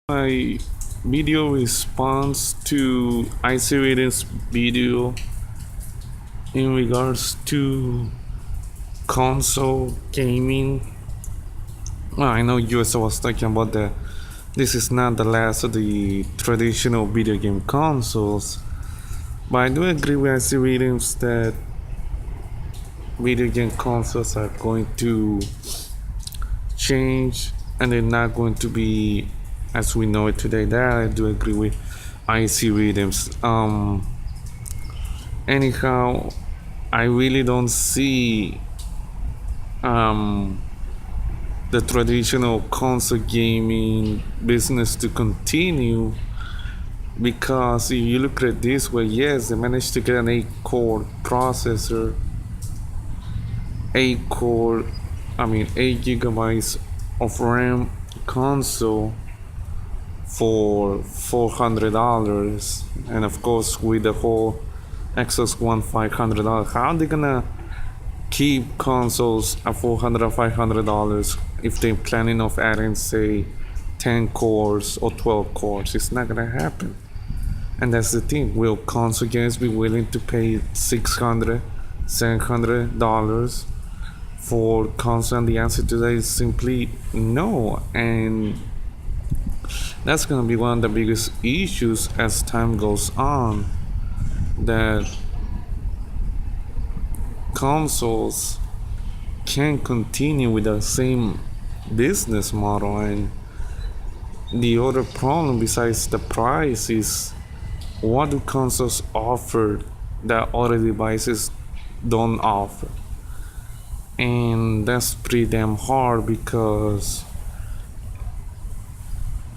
My video response to IC video in regards to console gaming. Well, I know USA was talking about that this is not the last of the traditional video game consoles, but I do agree with IC that video game consoles are going to change and they're not going to be as we know it today. That I do agree with IC Rhythms. Anyhow, I really don't see the traditional console gaming business to continue, because if you look at it this way, yes, they managed to get an 8-core processor, 8 gigabytes of RAM console for $400, and of course with the whole Xbox One $500. How are they gonna keep consoles at $400 or $500 if they're planning of adding, say, 10 cores or 12 cores? It's not gonna happen. And that's the thing. Will console games be willing to pay $600, $700 for console? And the answer to that is simply no. And that's gonna be one of the biggest issues as time goes on, that consoles can't continue with the same business model. And the other problem besides the price is, what do consoles offer that other devices don't offer? And that's pretty damn hard, because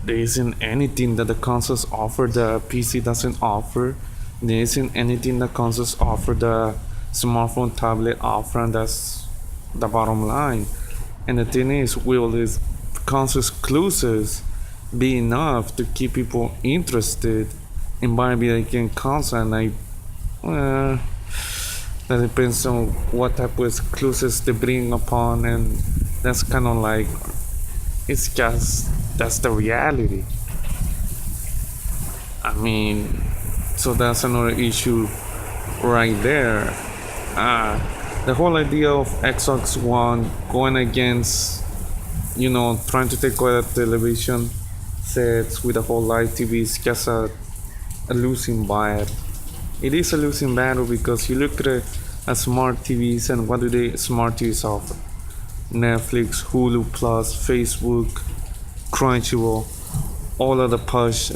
there isn't anything that the consoles offer the PC doesn't offer. There isn't anything that consoles offer the smartphone, tablet offer, and that's the bottom line. And the thing is, will these console exclusives be enough to keep people interested in buying video game console? And that depends on what type of exclusives they bring upon, and that's kind of like, it's just, that's the reality. I mean, so that's another issue right there. The whole idea of Xbox One going against, trying to take away the television sets with the whole live TV is just a losing battle. It is a losing battle, because you look at smart TVs, and what do the smart TVs offer? Netflix, Hulu Plus, Facebook, Crunchyroll, all of the push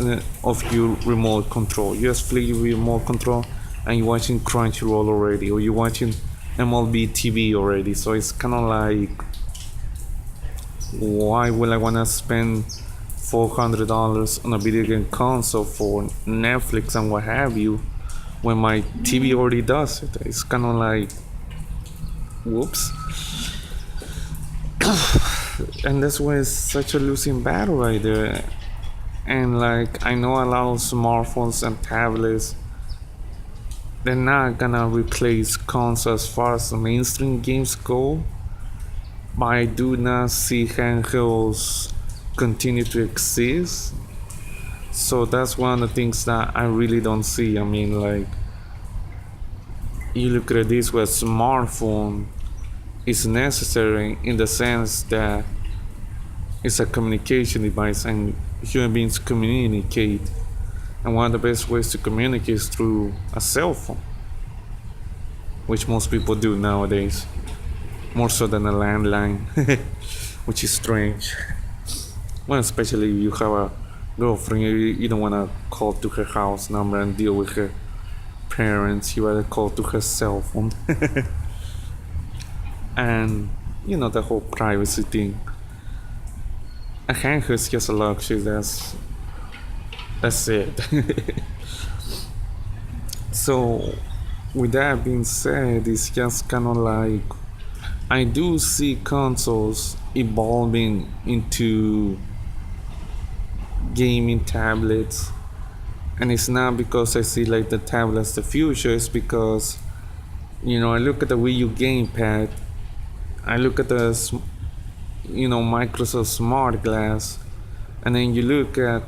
of your remote control. You just flick your remote control and you're watching Crunchyroll already, or you're watching MLB TV already. So it's kind of like, why will I want to spend $400 on a video game console for Netflix and what have you, when my TV already does it? It's kind of like, whoops. And that's why it's such a losing battle right there. And like, I know a lot of smartphones and tablets, they're not gonna replace consoles as far as the mainstream games go, but I do not see handhelds continue to exist. So that's one of the things that I really don't see. I mean, like, you look at this where smartphone is necessary in the sense that it's a communication device and human beings communicate, and one of the best ways to communicate is through a cell phone, which most people do nowadays, more so than a landline, which is strange. Well, especially if you have a girlfriend, you don't want to call to her house number and deal with her parents. You rather call to her cell phone. And the whole privacy thing. A handheld is just a luxury. That's it. So, with that being said, it's just kind of like, I do see consoles evolving into gaming tablets, and it's not because I see like the tablet's the future. It's because, I look at the Wii U gamepad, I look at the Microsoft Smart Glass, And then you look at,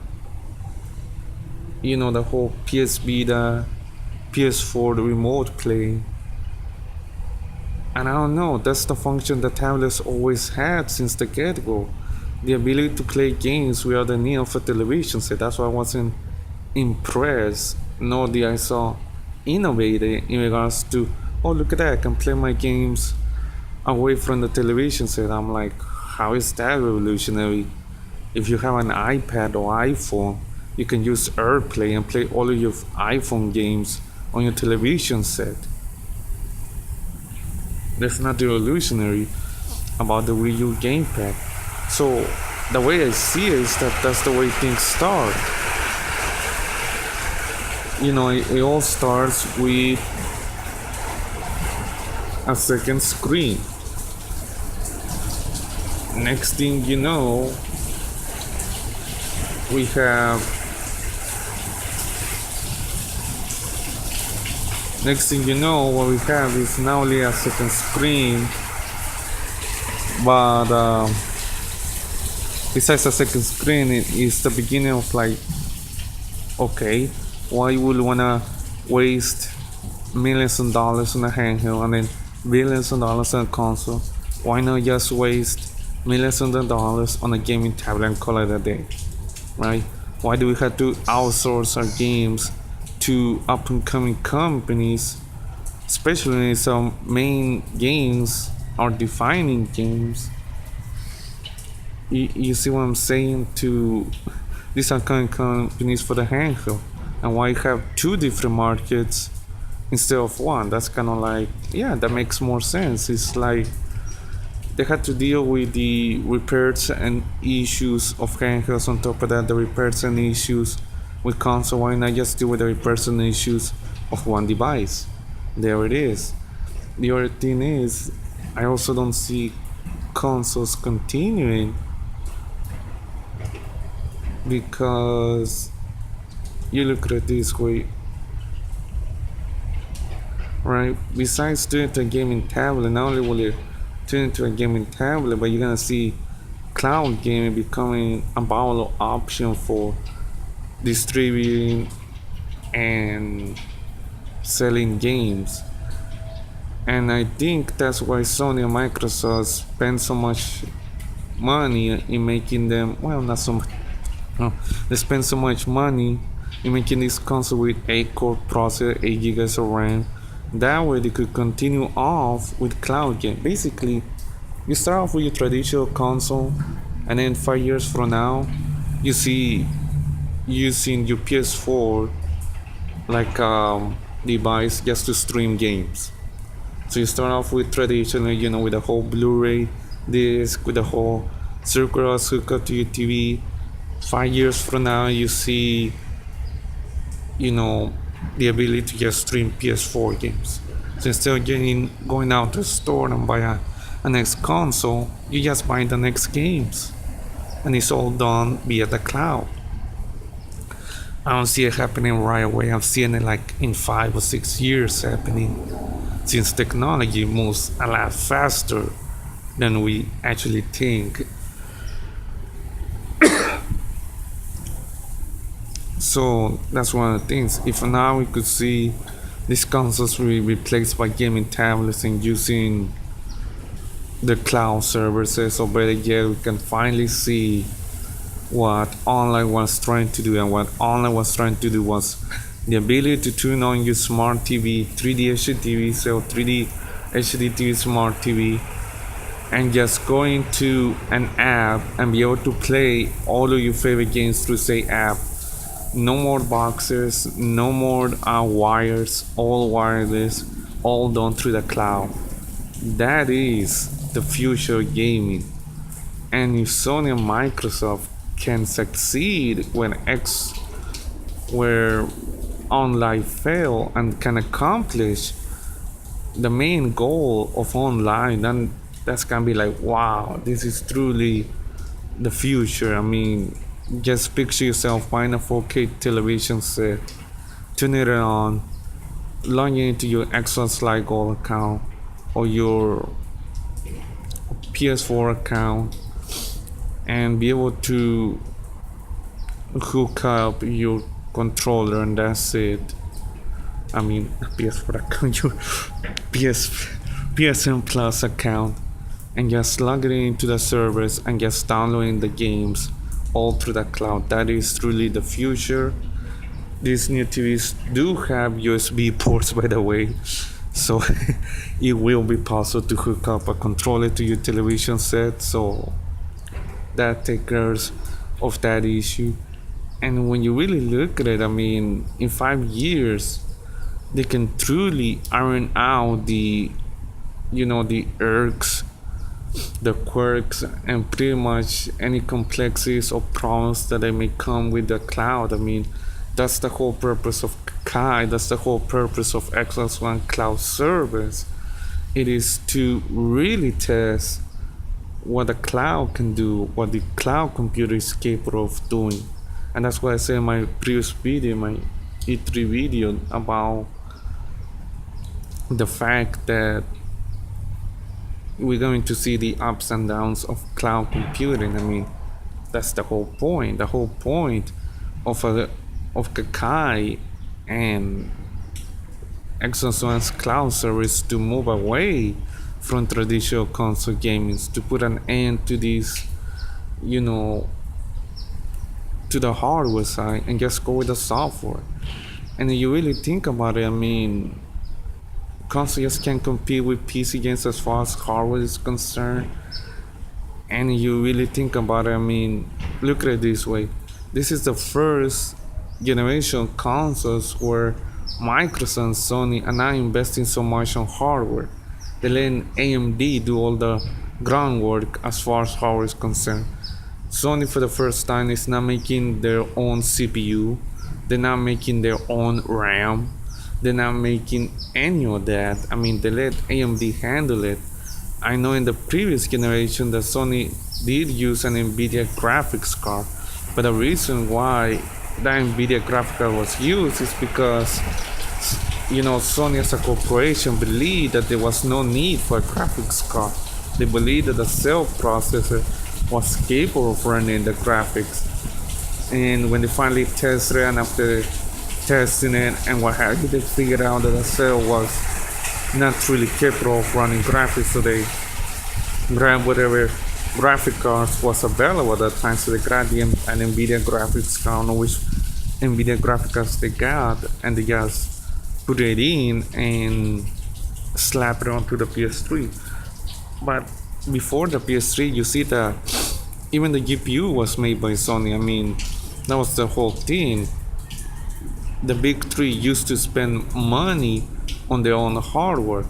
the whole PS Vita, PS4, the remote play. And I don't know, that's the function that tablets always had since the get-go. The ability to play games without the need of a television set. That's why I wasn't impressed, nor did I saw innovated in regards to, oh look at that, I can play my games away from the television set. I'm like, how is that revolutionary? If you have an iPad or iPhone, you can use AirPlay and play all of your iPhone games on your television set. That's not revolutionary about the Wii U gamepad. So the way I see it is that that's the way things start. It all starts with a second screen. Next thing you know, we have next thing you know what we have is not only a second screen, but besides a second screen, it is the beginning of like, okay, why would you wanna waste millions of dollars on a handheld and then billions of dollars on a console? Why not just waste millions of dollars on a gaming tablet and call it a day, right? Why do we have to outsource our games to up and coming companies, especially when some main games are defining games? You see what I'm saying? To these are kind of companies for the handheld, and why have two different markets instead of one? That's kind of like, yeah, that makes more sense. It's like they had to deal with the repairs and issues of handhelds. On top of that, the repairs and issues with console. Why not just deal with the repairs and issues of one device? There it is. The other thing is, I also don't see consoles continuing, because you look at it this way, right? Besides doing it to a gaming tablet, not only will it turn into a gaming tablet, but you're gonna see cloud gaming becoming a viable option for distributing and selling games. And I think that's why Sony and Microsoft spend so much money in making them, well, not so much, no, they spend so much money in making this console with 8-core processor, 8 gigabytes of RAM. That way they could continue off with cloud game. Basically, you start off with your traditional console, and then 5 years from now, you see using your PS4 like device just to stream games. So you start off with traditional, with the whole Blu-ray disc, with the whole circular hookup to your TV. 5 years from now, you see, the ability to just stream PS4 games. So instead of going out to the store and buy a next console, you just buy the next games, and it's all done via the cloud. I don't see it happening right away. I'm seeing it like in 5 or 6 years happening, since technology moves a lot faster than we actually think. So that's one of the things. If now we could see these consoles be replaced by gaming tablets and using the cloud services, or better yet, we can finally see what online was trying to do. And what online was trying to do was the ability to tune on your smart TV, 3D HD TV, so 3D HD TV, smart TV, and just go into an app and be able to play all of your favorite games through say app. No more boxes, no more wires, all wireless, all done through the cloud. That is the future of gaming. And if Sony and Microsoft can succeed where online fail and can accomplish the main goal of online, then that's gonna be like, wow, this is truly the future. I mean, just picture yourself buying a 4K television set, turn it on, logging into your Xbox Live Gold account or your PS4 account, and be able to hook up your controller and that's it. I mean, PS4 account, your PS PSN Plus account, and just logging into the servers and just downloading the games all through the cloud. That is truly the future. These new TVs do have USB ports, by the way, so it will be possible to hook up a controller to your television set. So that takes care of that issue. And when you really look at it, I mean, in 5 years, they can truly iron out the irks, the quirks, and pretty much any complexities or problems that they may come with the cloud. I mean, that's the whole purpose of Kai. That's the whole purpose of Xbox One Cloud Service. It is to really test what the cloud can do, what the cloud computer is capable of doing. And that's why I said in my previous video, my E3 video, about the fact that we're going to see the ups and downs of cloud computing. I mean, that's the whole point. The whole point of Kakai and Xbox One's cloud service to move away from traditional console gaming, to put an end to this, to the hardware side and just go with the software. And you really think about it, I mean, consoles can't compete with PC games as far as hardware is concerned. And you really think about it, I mean, look at it this way. This is the first generation consoles where Microsoft and Sony are not investing so much on hardware. They let AMD do all the groundwork as far as hardware is concerned. Sony for the first time is not making their own CPU. They're not making their own RAM. They're not making any of that. I mean, they let AMD handle it. I know in the previous generation that Sony did use an NVIDIA graphics card, but the reason why that NVIDIA graphics card was used is because Sony as a corporation believed that there was no need for a graphics card. They believed that the cell processor was capable of running the graphics. And when they finally tested it, and after testing it and what have you, they figured out that the cell was not really capable of running graphics, so they grabbed whatever graphic cards was available at that time. So they grabbed an NVIDIA graphics card. I don't know which NVIDIA graphics cards they got, and they just put it in and slap it onto the PS3. But before the PS3, you see that even the GPU was made by Sony. I mean, that was the whole thing. The big three used to spend money on their own hardware.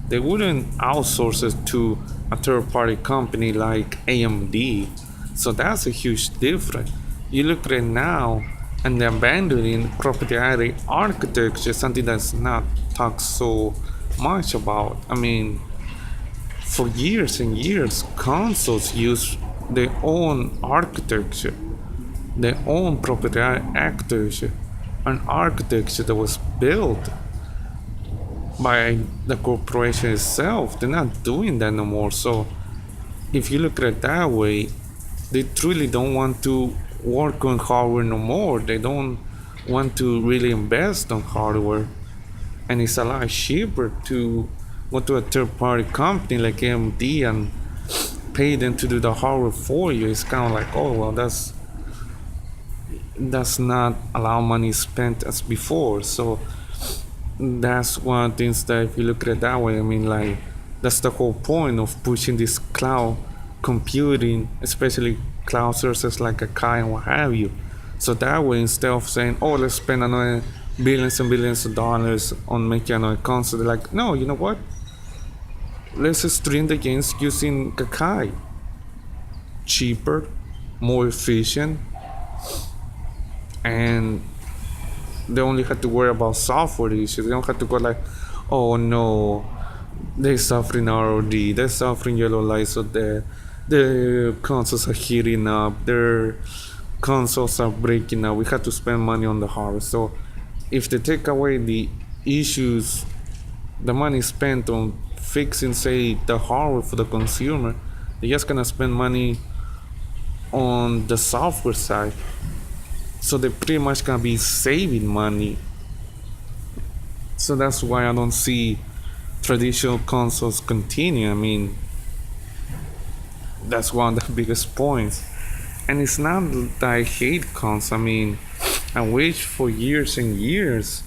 They wouldn't outsource it to a third-party company like AMD. So that's a huge difference. You look at it now, and they're abandoning proprietary architecture, something that's not talked so much about. I mean, for years and years, consoles use their own architecture, their own proprietary architecture, an architecture that was built by the corporation itself. They're not doing that no more. So if you look at it that way, they truly don't want to work on hardware no more. They don't want to really invest on hardware, and it's a lot cheaper to go to a third-party company like AMD and pay them to do the hardware for you. It's kind of like, oh well, that's not a lot of money spent as before. So that's one of the things that, if you look at it that way, I mean, like, that's the whole point of pushing this cloud computing, especially cloud services like Akai and what have you. So that way, instead of saying, oh, let's spend another billions and billions of dollars on making another console, they're like, no, you know what? Let's stream the games using Kakai. Cheaper, more efficient, and they only have to worry about software issues. They don't have to go like, oh no, they're suffering ROD, they're suffering yellow lights, so the consoles are heating up, their consoles are breaking up, we have to spend money on the hardware. So if they take away the issues, the money spent on fixing, say, the hardware for the consumer, they're just gonna spend money on the software side. So they're pretty much gonna be saving money. So that's why I don't see traditional consoles continue. I mean, that's one of the biggest points. And it's not that I hate consoles. I mean, I wish for years and years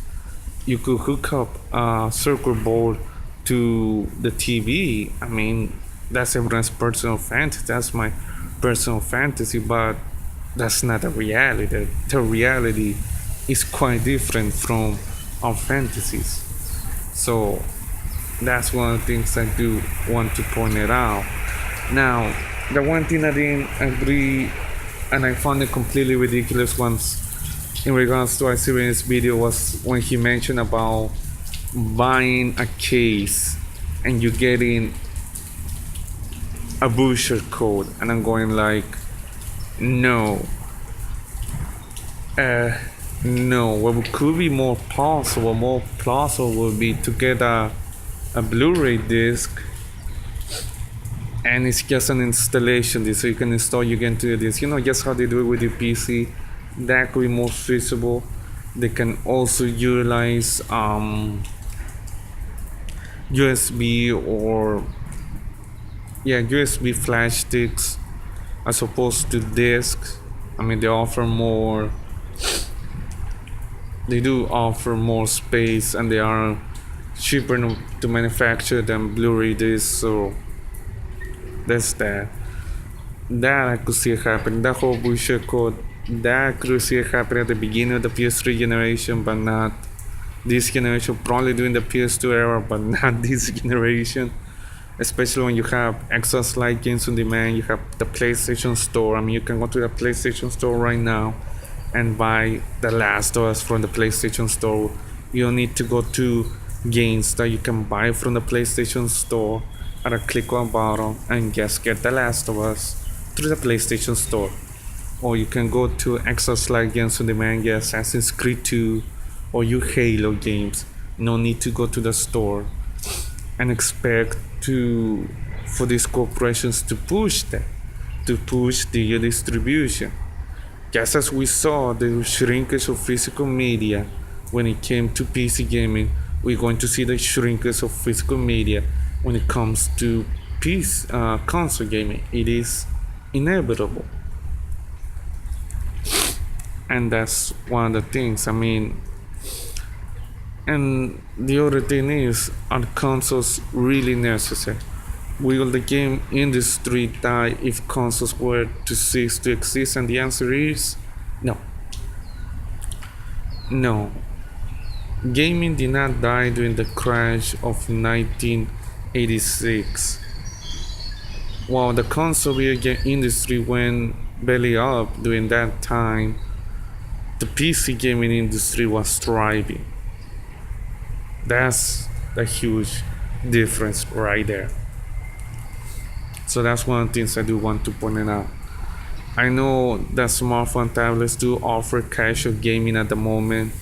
you could hook up a circuit board to the TV. I mean, that's everyone's personal fantasy. That's my personal fantasy, but that's not the reality. The reality is quite different from our fantasies. So that's one of the things I do want to point it out. Now, the one thing I didn't agree and I found it completely ridiculous once in regards to our series video was when he mentioned about buying a case and you getting a booster code, and I'm going like, no. No, what could be more plausible would be to get a Blu-ray disc, and it's just an installation disc, so you can install, you get into this, just how they do it with your PC. That could be more feasible. They can also utilize USB or USB flash sticks as opposed to discs. I mean, they do offer more space, and they are cheaper to manufacture than Blu-ray discs. So that's that. That I could see it happening. That whole bullshit code, that I could see it happening at the beginning of the PS3 generation, but not this generation. Probably during the PS2 era, but not this generation. Especially when you have Xbox Live games on demand, you have the PlayStation Store. I mean, you can go to the PlayStation Store right now and buy The Last of Us from the PlayStation Store. You don't need to go to games that you can buy from the PlayStation Store at a click of a button and just get The Last of Us through the PlayStation Store. Or you can go to Xbox Live games on demand, get Assassin's Creed 2 or your Halo games. No need to go to the store and expect for these corporations to push that, to push the distribution. Just as we saw the shrinkage of physical media when it came to PC gaming, we're going to see the shrinkage of physical media when it comes to console gaming. It is inevitable. And that's one of the things. I mean, and the other thing is, are consoles really necessary? Will the game industry die if consoles were to cease to exist? And the answer is no. No. Gaming did not die during the crash of 1986. While the console video game industry went belly up during that time, the PC gaming industry was thriving. That's a huge difference right there. So that's one of the things I do want to point it out. I know that smartphone tablets do offer casual gaming at the moment,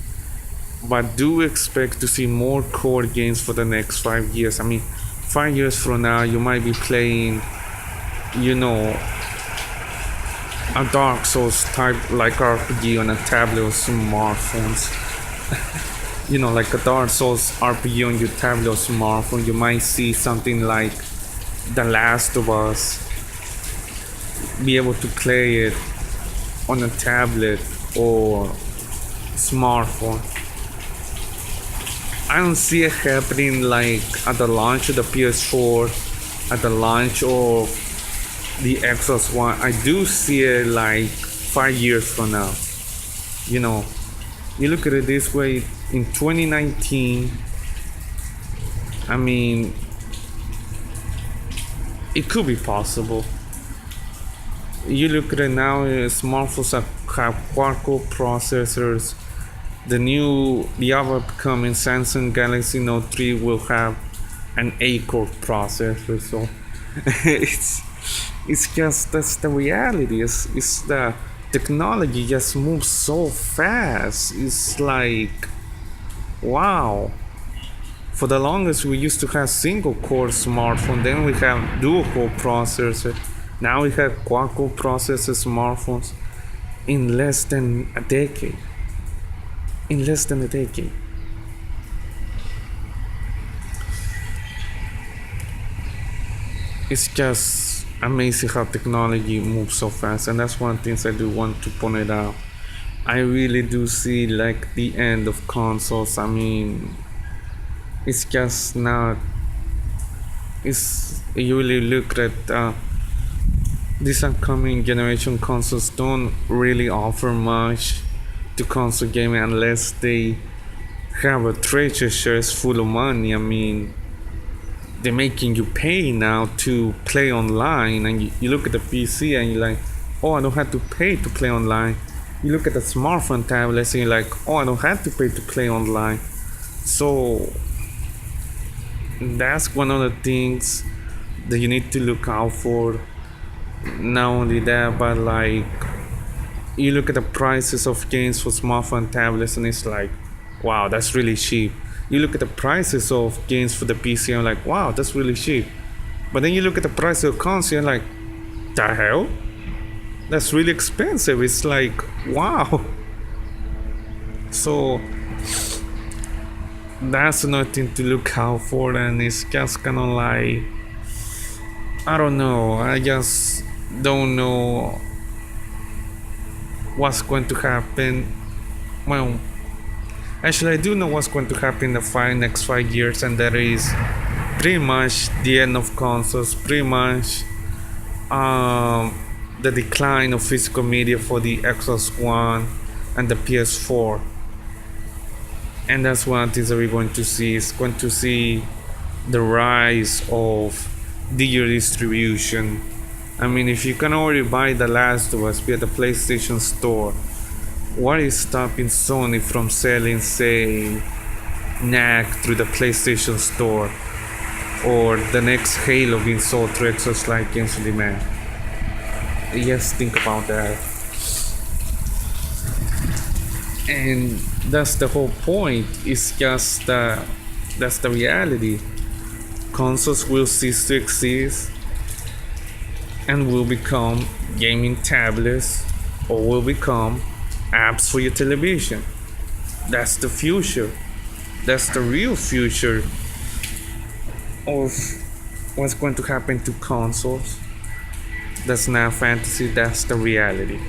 but do expect to see more core games for the next 5 years. I mean, 5 years from now, you might be playing, a Dark Souls type like RPG on a tablet or smartphones. Like a Dark Souls RPG on your tablet or smartphone. You might see something like The Last of Us, be able to play it on a tablet or smartphone. I don't see it happening like at the launch of the PS4, at the launch of the Xbox One. I do see it like 5 years from now. You look at it this way, in 2019, I mean, it could be possible. You look at it now, smartphones have quad-core processors. The upcoming Samsung Galaxy Note 3 will have an 8-core processor. So it's just, that's the reality. It's the technology just moves so fast. It's like, wow. For the longest, we used to have single-core smartphone. Then we have dual-core processor. Now we have quad-core processor smartphones. in less than a decade. In less than a decade. It's just amazing how technology moves so fast, and that's one of the things I do want to point it out. I really do see like the end of consoles. I mean, it's just not. It's you really look at this upcoming generation consoles don't really offer much to console gaming unless they have a treasure chest full of money. I mean, they're making you pay now to play online, and you look at the PC and you're like, oh, I don't have to pay to play online. You look at the smartphone tablets and you're like, oh, I don't have to pay to play online. So that's one of the things that you need to look out for. Not only that, but like you look at the prices of games for smartphone tablets and it's like, wow, that's really cheap. You look at the prices of games for the PC and like, wow, that's really cheap. But then you look at the price of console and like, the hell? That's really expensive. It's like, wow. So that's another thing to look out for, and it's just kind of like, I don't know. I just don't know what's going to happen. Well, actually, I do know what's going to happen in the next 5 years, and that is pretty much the end of consoles, pretty much the decline of physical media for the Xbox One and the PS4. And that's one of the things that we're going to see. It's going to see the rise of digital distribution. I mean, if you can already buy The Last of Us via the PlayStation Store, what is stopping Sony from selling, say, Knack through the PlayStation Store, or the next Halo being sold through Xbox Live Games on Demand? Yes, think about that. And that's the whole point. It's just that's the reality. Consoles will cease to exist and will become gaming tablets, or will become apps for your television. That's the future. That's the real future of what's going to happen to consoles. That's not fantasy, that's the reality.